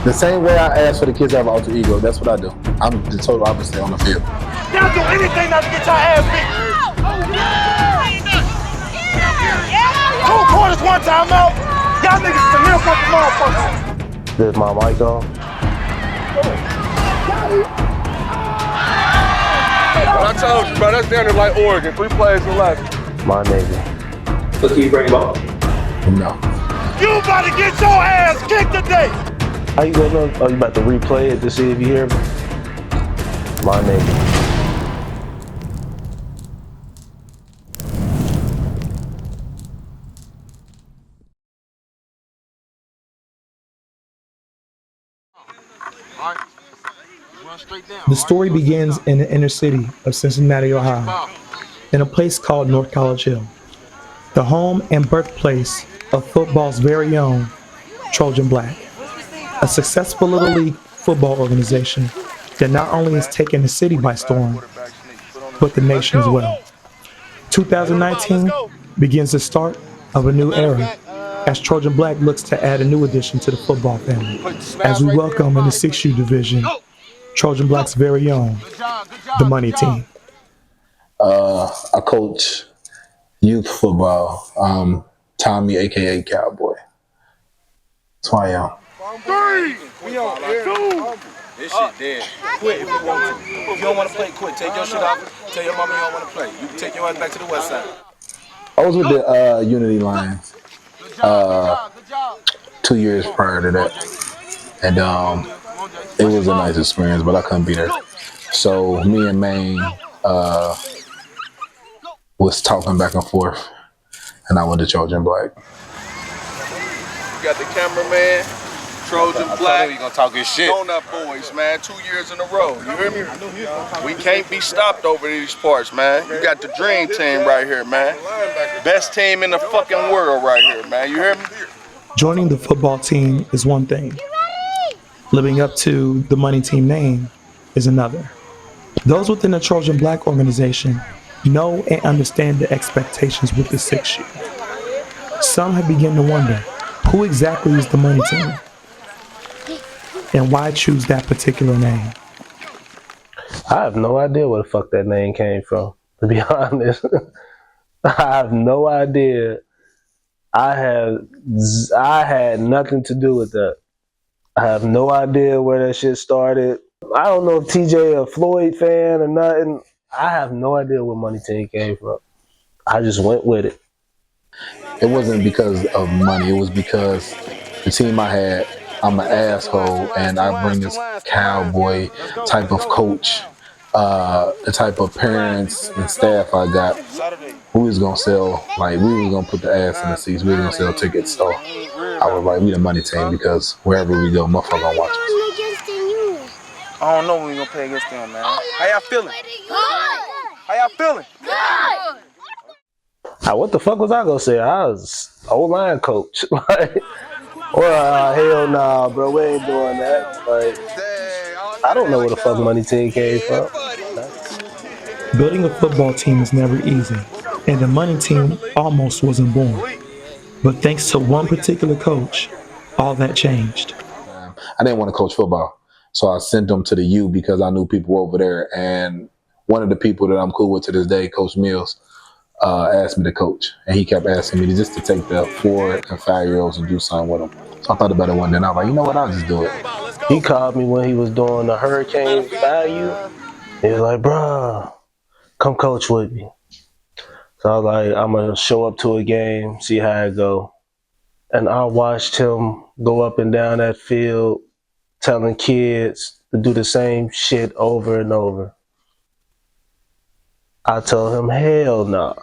The same way I ask for the kids to have an alter ego, that's what I do. I'm the total opposite on the field. Y'all do anything not to get your ass beat. 2 quarters, 1 timeout. Y'all niggas some milk up the motherfuckers. Is my mic on? I told you, bro, that's down there like Oregon. 3 plays and left. My nigga. So can you bring him up? No. You about to get your ass kicked today. How you gonna know? Oh, you about to replay it to see if you hear me? My nigga. The story begins in the inner city of Cincinnati, Ohio, in a place called North College Hill, the home and birthplace of football's very own Trojan Black, a successful little league football organization that not only has taken the city by storm, but the nation as well. 2019 begins the start of a new era as Trojan Black looks to add a new addition to the football family, as we welcome in the 6U division Trojan Black's very own, the money team. I coach youth football. Tommy, aka Cowboy. That's who I am. 3. We on air. 2. This shit dead. Quit if you want to. If you don't want to play, quit. Take your shit off. Tell your mama you don't want to play. You can take your ass back to the west side. I was with the Unity Lions 2 years prior to that. And it was a nice experience, but I couldn't be there. So me and Maine was talking back and forth, and I went to Trojan Black. You got the cameraman, Trojan Black. You gonna talk his shit. Donut boys, man. 2 years in a row. You hear me? We can't be stopped over these parts, man. You got the dream team right here, man. Best team in the fucking world right here, man. You hear me? Joining the football team is one thing. Living up to the money team name is another. Those within the Trojan Black organization know and understand the expectations with the 6U. Some have begun to wonder, who exactly is the money team? And why choose that particular name? I have no idea where the fuck that name came from, to be honest. I have no idea. I had nothing to do with that. I have no idea where that shit started. I don't know if TJ a Floyd fan or nothing. I have no idea where Money Team came from. I just went with it. It wasn't because of money. It was because the team I had, I'm an asshole, and I bring this cowboy type of coach, the type of parents and staff I got. We was gonna sell, like, we was gonna put the ass in the seats. We was gonna sell tickets. So I was like, we the money team, because wherever we go, motherfucker gonna watch us. I don't know when we gonna play against them, man. How y'all feeling? Good. How y'all feeling? What the fuck was I gonna say? I was O-line coach. Like, well, hell nah, bro. We ain't doing that. Like, I don't know where the fuck Money Team came from. Building a football team is never easy, and the money team almost wasn't born. But thanks to one particular coach, all that changed. I didn't want to coach football, so I sent them to the U because I knew people over there. And one of the people that I'm cool with to this day, Coach Mills, asked me to coach, and he kept asking me just to take the 4 and 5-year-olds and do something with them. So I thought about it one day, and I was like, you know what, I'll just do it. He called me when he was doing the Hurricane value. He was like, bruh, come coach with me. So I was like, I'm going to show up to a game, see how it go. And I watched him go up and down that field telling kids to do the same shit over and over. I told him, hell no.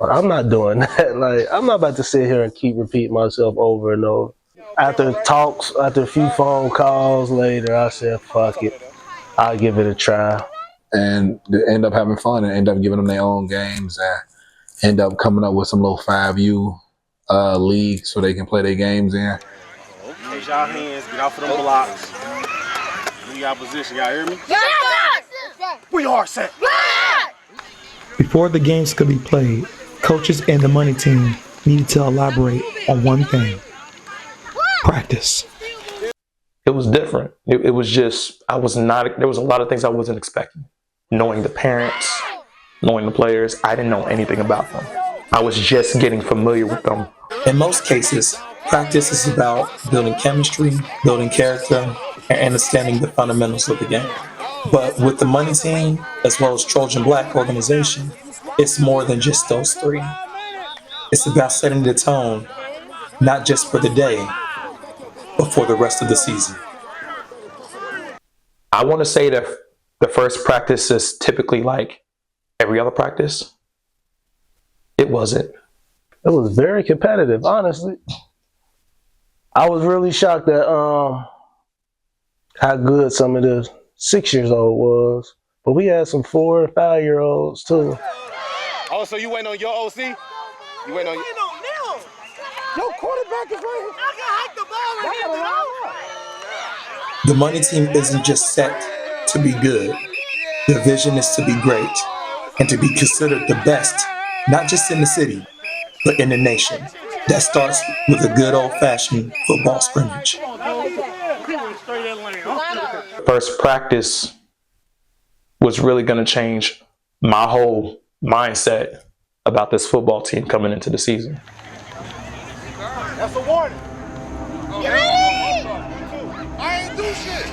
I'm not doing that. Like, I'm not about to sit here and keep repeating myself over and over. After talks, after a few phone calls later, I said, fuck it. I'll give it a try. And they end up having fun and end up giving them their own games and end up coming up with some little 5U league so they can play their games in. Raise y'all hands, get off of them blocks. We got position, y'all hear me? We are set. Before the games could be played, coaches and the money team needed to elaborate on one thing: practice. it was different. It was just, there was a lot of things I wasn't expecting. Knowing the parents, knowing the players, I didn't know anything about them. I was just getting familiar with them. In most cases, practice is about building chemistry, building character, and understanding the fundamentals of the game. But with the money team, as well as Trojan Black Organization, it's more than just those three. It's about setting the tone, not just for the day, but for the rest of the season. I want to say that the first practice is typically like every other practice. It wasn't. It was very competitive, honestly. I was really shocked at how good some of the 6-year-old was. But we had some 4 and 5-year-olds too. Oh, so you waiting on your OC? You waiting on your... Your quarterback is right here. I can hike the ball right here. The money team isn't just set to be good. The vision is to be great and to be considered the best, not just in the city, but in the nation. That starts with a good old-fashioned football scrimmage. First practice was really going to change my whole mindset about this football team coming into the season. That's a warning. You ready? I ain't do shit.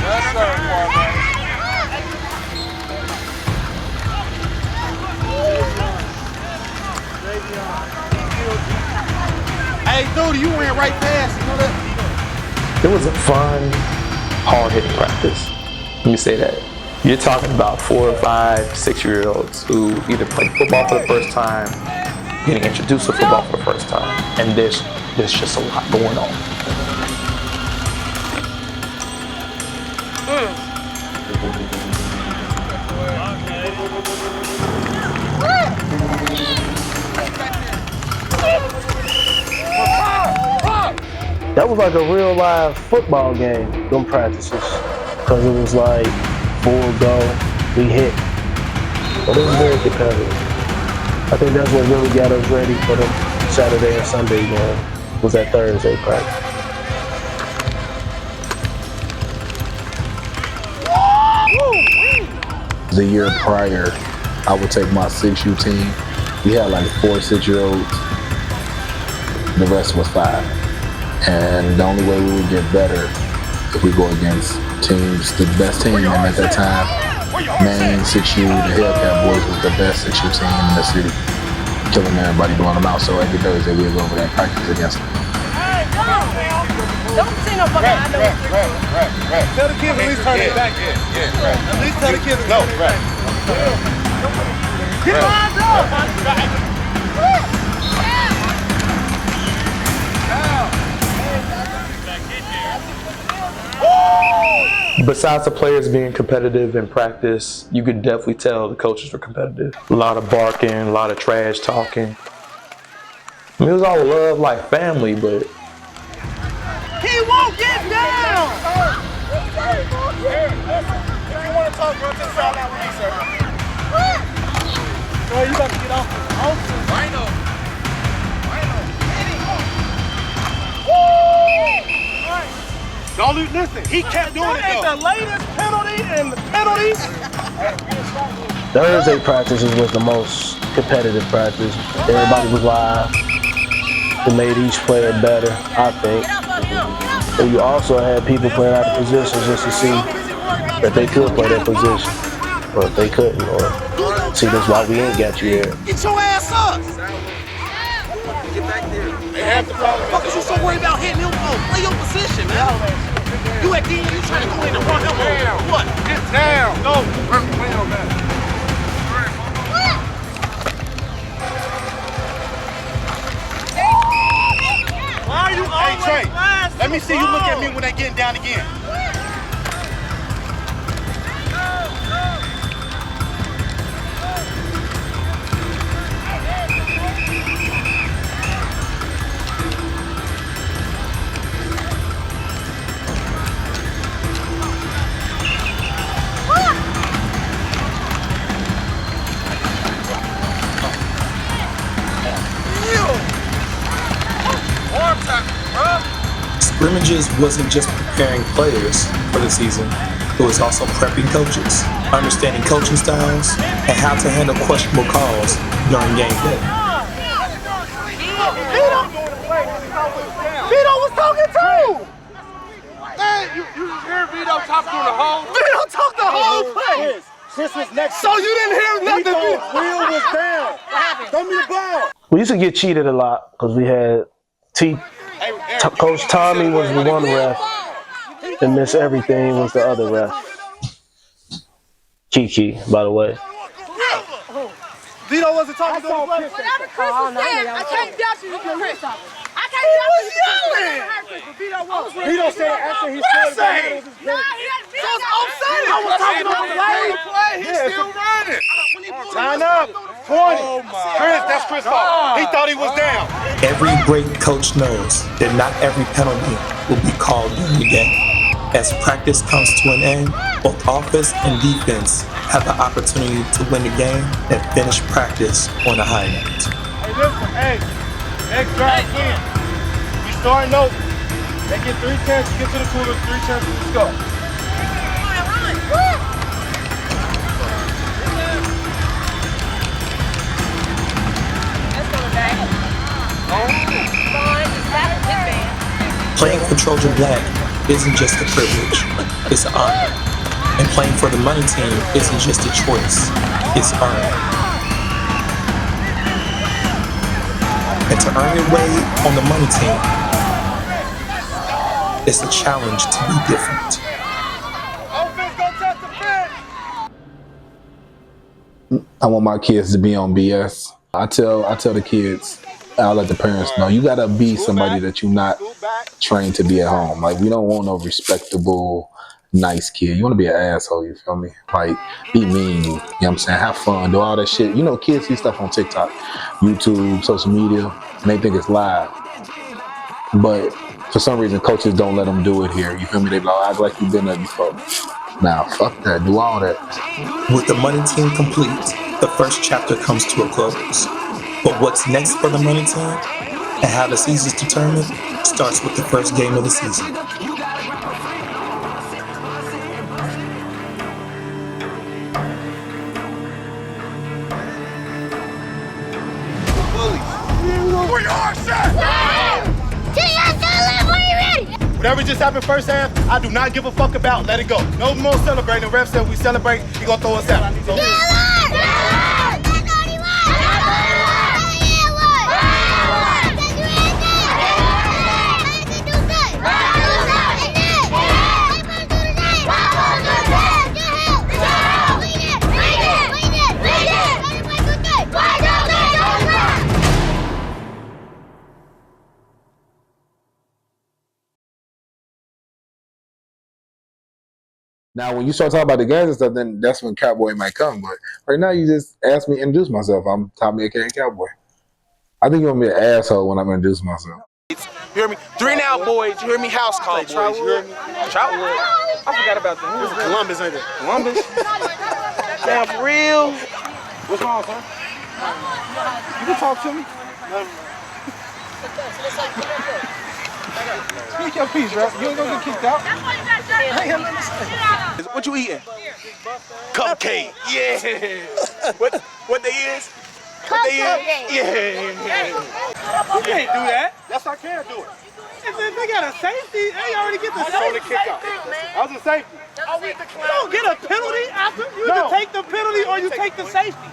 Yes, sir, Hey, dude, you went right past. You know that? It was a fun, hard-hitting practice. Let me say that. You're talking about 4 or 5, 6-year-olds who either played football for the first time, getting introduced to football for the first time, and there's just a lot going on. That was like a real live football game, them practices. Because it was like full go, we hit. But it was very competitive. I think that's what really got us ready for the Saturday and Sunday game, was that Thursday practice. The year prior, I would take my 6U team. We had like 4 6-year-olds. The rest was 5. And the only way we would get better if we go against teams, the best team, and at that time, Maine 6U, the Hellcat Boys was the best 6U team in the city, killing everybody, blowing them out. So every Thursday we'd go over there and practice against them. Don't say no fucking I know. Right. Tell the kids at least turn it back. Yeah. At least tell the kids no. Right. Get lines up. Besides the players being competitive in practice, you could definitely tell the coaches were competitive. A lot of barking, a lot of trash talking. I mean, it was all love like family, but... He won't get down! If you want to talk, run to the sideline with me, sir. Bro, you got to get off. Rhino. Don't listen. He kept doing it though. The latest penalty and the penalties. Thursday practices was the most competitive practice. Everybody was live. It made each player better, I think. And you also had people playing out of positions just to see that they could play their position, or if they couldn't, or see that's why we ain't got you here. Get your ass up. Get back there. They have the problem. Fuck is you so worried about hitting him? Play your position, man. You at the end, you trying to go in and run him over. What? Get down. Go. Play on that. Why are you always Trey, let me see you look at me when they getting down again. Scrimmages wasn't just preparing players for the season, it was also prepping coaches, understanding coaching styles, and how to handle questionable calls during game day. Vito was talking too! Man, you hear Vito talk through the whole play? Vito talked the whole play! Chris was next. So you didn't hear nothing? Wheel was down. Throw me the ball. We used to get cheated a lot because we had Coach Tommy was the one ref, and Miss Everything was the other ref. Kiki, by the way. Vito wasn't talking to the play. Whatever Chris was saying, I can't doubt you, Chris. I can't doubt you. Vito said after he scored the head was his play. So it's offside. I was talking on the play. He's still running. Time up. 20. Chris, that's Chris' fault. He thought he was down. Every great coach knows that not every penalty will be called during the game. As practice comes to an end, both offense and defense have the opportunity to win the game and finish practice on a high note. Hey, listen, next drive again. We starting over. They get 3 chances, get to the cooler, 3 chances, let's go. Playing for Trojan Black isn't just a privilege, it's an honor. And playing for the money team isn't just a choice, it's earned. And to earn your way on the money team, it's a challenge to be different. I want my kids to be on BS. I tell the kids, I'll let the parents know, you gotta be somebody that you're not trained to be at home. Like, we don't want no respectable, nice kid. You want to be an asshole, you feel me? Like, be mean, you know what I'm saying? Have fun, do all that shit. You know, kids see stuff on TikTok, YouTube, social media, and they think it's live. But for some reason, coaches don't let them do it here. You feel me? They be like, act like you've been there before. Nah, fuck that. Do all that. With the money team complete, the first chapter comes to a close. But what's next for the money team and how the season's determined starts with the first game of the season. We are set! Whatever just happened first half, I do not give a fuck about. Let it go. No more celebrating. The ref said we celebrate, he gonna throw us out. So, now, when you start talking about the games and stuff, then that's when Cowboy might come. But right now, you just asked me to introduce myself. I'm Tommy, aka Cowboy. I think you're gonna be an asshole when I'm gonna introduce myself. You hear me? 3 and out, boys. You hear me? House call, boys. You hear me? Troutwood. I forgot about them. this is Columbus, ain't it? Columbus. Damn, for real. What's wrong, son? You can talk to me. Speak your piece, bro. You ain't gonna get kicked out. What you eating? Cupcake. Yeah. What they is? What they is? Yeah. You can't do that. Yes, I can do it. If they got a safety, they already get the safety. That was a safety. You don't get a penalty after. You either take the penalty or you take the safety.